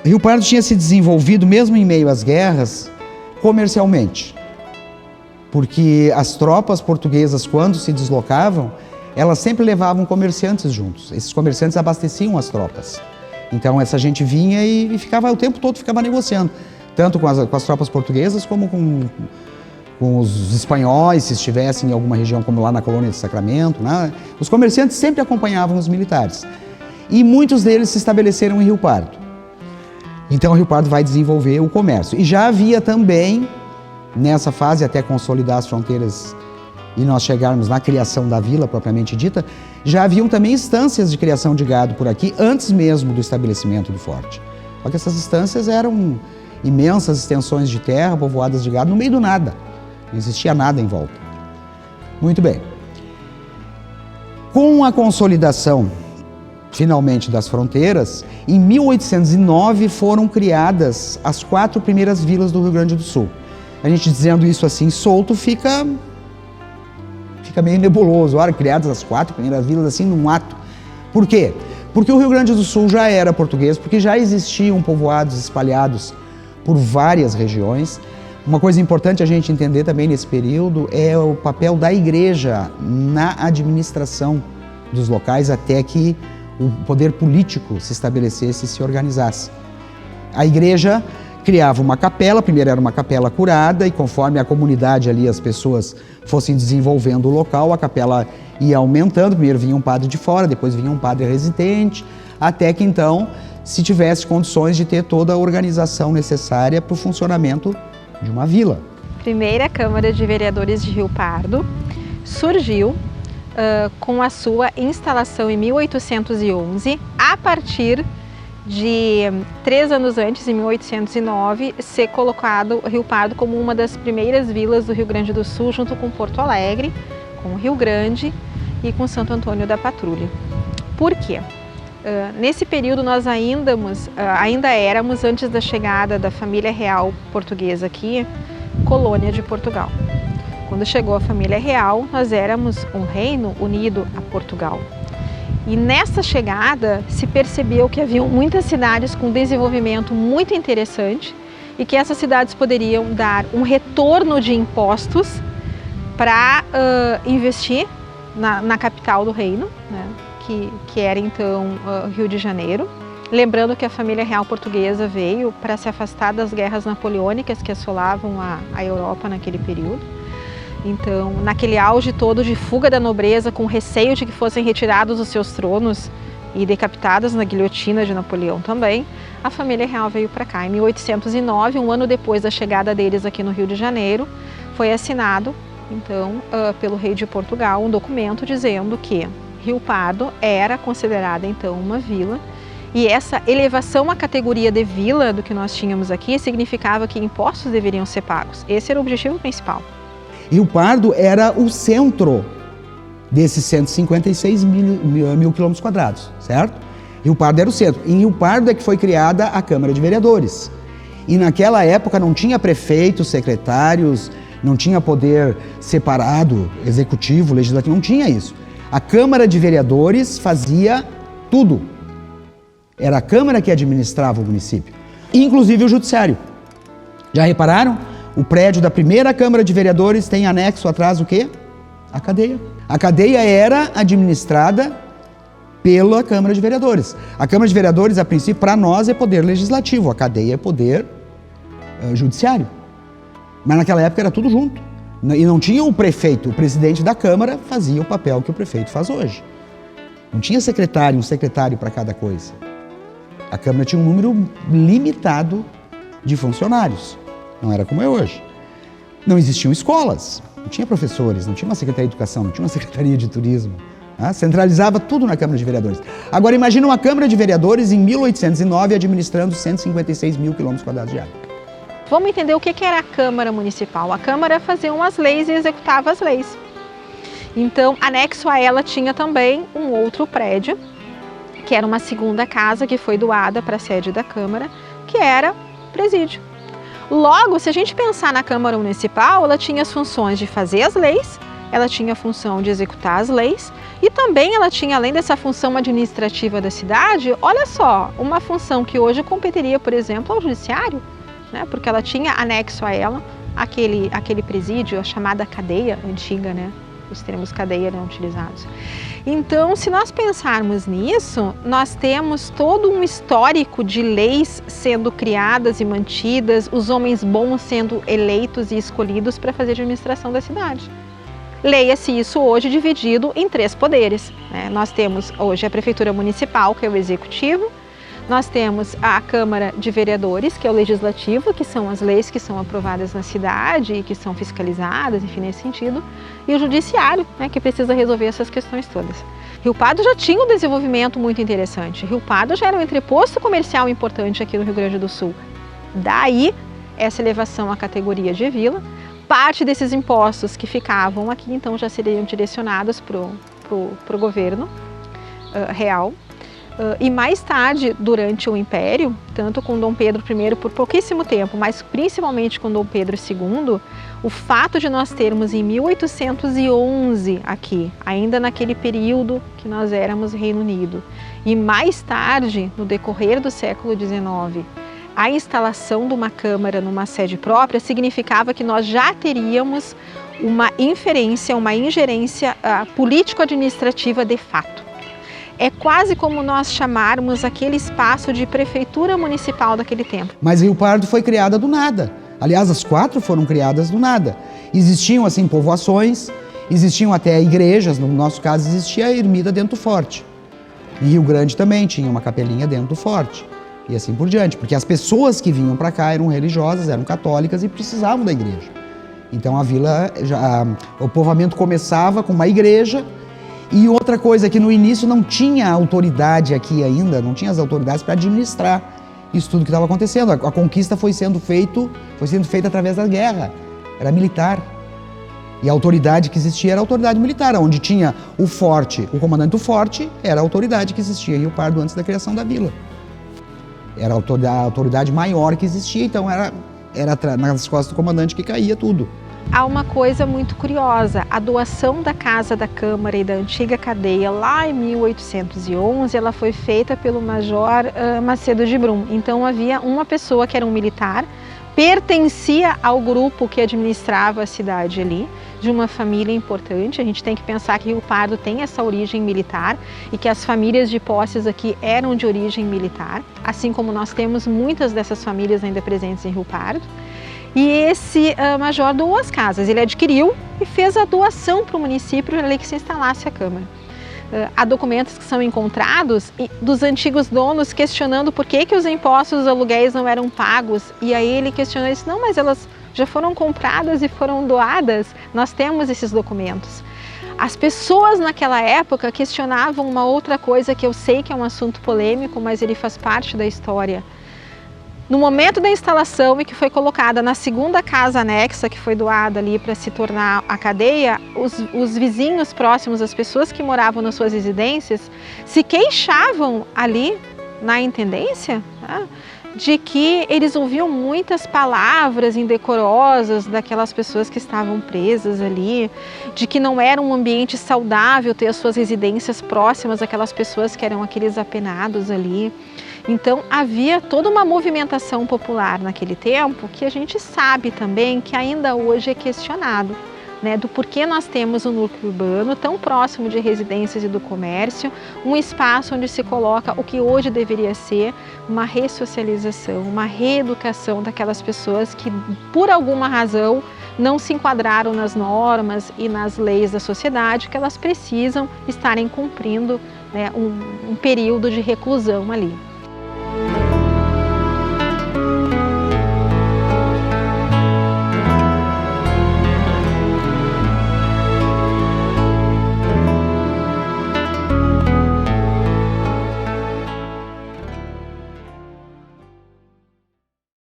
Rio Pardo tinha se desenvolvido, mesmo em meio às guerras, comercialmente. Porque as tropas portuguesas, quando se deslocavam, elas sempre levavam comerciantes juntos. Esses comerciantes abasteciam as tropas. Então essa gente vinha e ficava o tempo todo negociando, tanto com as tropas portuguesas como com os espanhóis, se estivessem em alguma região como lá na colônia de Sacramento, né? Os comerciantes sempre acompanhavam os militares. E muitos deles se estabeleceram em Rio Pardo. Então Rio Pardo vai desenvolver o comércio. E já havia também, nessa fase, até consolidar as fronteiras e nós chegarmos na criação da vila propriamente dita, já haviam também instâncias de criação de gado por aqui, antes mesmo do estabelecimento do forte. Só que essas instâncias eram imensas extensões de terra, povoadas de gado, no meio do nada. Não existia nada em volta. Muito bem. Com a consolidação, finalmente, das fronteiras, em 1809 foram criadas as 4 primeiras vilas do Rio Grande do Sul. A gente dizendo isso assim solto fica meio nebuloso. Olha, criadas as 4 primeiras vilas assim num ato. Por quê? Porque o Rio Grande do Sul já era português, porque já existiam povoados espalhados por várias regiões. Uma coisa importante a gente entender também nesse período é o papel da igreja na administração dos locais até que o poder político se estabelecesse e se organizasse. A igreja criava uma capela, primeiro era uma capela curada, e conforme a comunidade ali, as pessoas fossem desenvolvendo o local, a capela ia aumentando, primeiro vinha um padre de fora, depois vinha um padre residente, até que então se tivesse condições de ter toda a organização necessária para o funcionamento de uma vila. Primeira Câmara de Vereadores de Rio Pardo surgiu com a sua instalação em 1811, a partir de 3 anos antes, em 1809, ser colocado Rio Pardo como uma das primeiras vilas do Rio Grande do Sul, junto com Porto Alegre, com Rio Grande e com Santo Antônio da Patrulha. Por quê? Nesse período nós ainda éramos, antes da chegada da família real portuguesa aqui, colônia de Portugal. Quando chegou a família real, nós éramos um reino unido a Portugal. E nessa chegada se percebeu que haviam muitas cidades com desenvolvimento muito interessante e que essas cidades poderiam dar um retorno de impostos para investir na capital do reino, né, que era então Rio de Janeiro. Lembrando que a família real portuguesa veio para se afastar das guerras napoleônicas que assolavam a Europa naquele período. Então, naquele auge todo de fuga da nobreza, com receio de que fossem retirados os seus tronos e decapitadas na guilhotina de Napoleão também, a família real veio para cá. Em 1809, um ano depois da chegada deles aqui no Rio de Janeiro, foi assinado, então, pelo rei de Portugal, um documento dizendo que Rio Pardo era considerada, então, uma vila, e essa elevação à categoria de vila do que nós tínhamos aqui significava que impostos deveriam ser pagos. Esse era o objetivo principal. Rio Pardo era o centro desses 156 mil quilômetros quadrados, certo? Rio Pardo era o centro. Em Rio Pardo é que foi criada a Câmara de Vereadores. E naquela época não tinha prefeitos, secretários, não tinha poder separado, executivo, legislativo, não tinha isso. A Câmara de Vereadores fazia tudo. Era a Câmara que administrava o município, inclusive o Judiciário. Já repararam? O prédio da primeira Câmara de Vereadores tem anexo atrás o quê? A cadeia. A cadeia era administrada pela Câmara de Vereadores. A Câmara de Vereadores, a princípio, para nós é poder legislativo, a cadeia é poder judiciário. Mas naquela época era tudo junto. E não tinha o prefeito, o presidente da Câmara fazia o papel que o prefeito faz hoje. Não tinha secretário, um secretário para cada coisa. A Câmara tinha um número limitado de funcionários. Não era como é hoje. Não existiam escolas, não tinha professores, não tinha uma secretaria de educação, não tinha uma secretaria de turismo. Tá? Centralizava tudo na Câmara de Vereadores. Agora imagina uma Câmara de Vereadores em 1809 administrando 156 mil quilômetros quadrados de área. Vamos entender o que era a Câmara Municipal. A Câmara fazia umas leis e executava as leis. Então, anexo a ela tinha também um outro prédio, que era uma segunda casa que foi doada para a sede da Câmara, que era presídio. Logo, se a gente pensar na Câmara Municipal, ela tinha as funções de fazer as leis ela tinha a função de executar as leis e também ela tinha, além dessa função administrativa da cidade, olha só, uma função que hoje competiria, por exemplo, ao judiciário, né? Porque ela tinha anexo a ela aquele presídio, a chamada cadeia antiga, né? Os termos cadeia eram utilizados. Então, se nós pensarmos nisso, nós temos todo um histórico de leis sendo criadas e mantidas, os homens bons sendo eleitos e escolhidos para fazer a administração da cidade. Leia-se isso hoje dividido em 3 poderes, né? Nós temos hoje a Prefeitura Municipal, que é o Executivo, nós temos a Câmara de Vereadores, que é o Legislativo, que são as leis que são aprovadas na cidade e que são fiscalizadas, enfim, nesse sentido, e o Judiciário, né, que precisa resolver essas questões todas. Rio Pardo já tinha um desenvolvimento muito interessante. Rio Pardo já era um entreposto comercial importante aqui no Rio Grande do Sul. Daí, essa elevação à categoria de vila. Parte desses impostos que ficavam aqui, então, já seriam direcionados para o governo real. E mais tarde, durante o Império, tanto com Dom Pedro I por pouquíssimo tempo, mas principalmente com Dom Pedro II, o fato de nós termos em 1811 aqui, ainda naquele período que nós éramos Reino Unido, e mais tarde, no decorrer do século XIX, a instalação de uma Câmara numa sede própria significava que nós já teríamos uma ingerência político-administrativa de fato. É quase como nós chamarmos aquele espaço de prefeitura municipal daquele tempo. Mas Rio Pardo foi criada do nada. Aliás, as 4 foram criadas do nada. Existiam, assim, povoações, existiam até igrejas, no nosso caso existia a ermida dentro do forte. Em Rio Grande também tinha uma capelinha dentro do forte. E assim por diante, porque as pessoas que vinham para cá eram religiosas, eram católicas e precisavam da igreja. Então a vila, o povoamento começava com uma igreja. E outra coisa, que no início não tinha autoridade aqui ainda, não tinha as autoridades para administrar isso tudo que estava acontecendo. A conquista foi sendo feita através da guerra, era militar. E a autoridade que existia era a autoridade militar, onde tinha o forte, o comandante do forte era a autoridade que existia em Rio Pardo antes da criação da vila. Era a autoridade maior que existia, então era nas costas do comandante que caía tudo. Há uma coisa muito curiosa, a doação da Casa da Câmara e da antiga cadeia lá em 1811, ela foi feita pelo Major Macedo de Brum. Então havia uma pessoa que era um militar, pertencia ao grupo que administrava a cidade ali, de uma família importante. A gente tem que pensar que Rio Pardo tem essa origem militar e que as famílias de posses aqui eram de origem militar, assim como nós temos muitas dessas famílias ainda presentes em Rio Pardo. E esse major doou as casas, ele adquiriu e fez a doação para o município ali que se instalasse a Câmara. Há documentos que são encontrados dos antigos donos questionando por que os impostos dos aluguéis não eram pagos. E aí ele questionou isso, não, mas elas já foram compradas e foram doadas. Nós temos esses documentos. As pessoas naquela época questionavam uma outra coisa que eu sei que é um assunto polêmico, mas ele faz parte da história. No momento da instalação e que foi colocada na segunda casa anexa, que foi doada ali para se tornar a cadeia, os vizinhos próximos, as pessoas que moravam nas suas residências, se queixavam ali na intendência, tá? De que eles ouviam muitas palavras indecorosas daquelas pessoas que estavam presas ali, de que não era um ambiente saudável ter as suas residências próximas àquelas pessoas que eram aqueles apenados ali. Então havia toda uma movimentação popular naquele tempo que a gente sabe também que ainda hoje é questionado, né, do porquê nós temos um núcleo urbano tão próximo de residências e do comércio, um espaço onde se coloca o que hoje deveria ser uma ressocialização, uma reeducação daquelas pessoas que por alguma razão não se enquadraram nas normas e nas leis da sociedade, que elas precisam estarem cumprindo, né, um período de reclusão ali.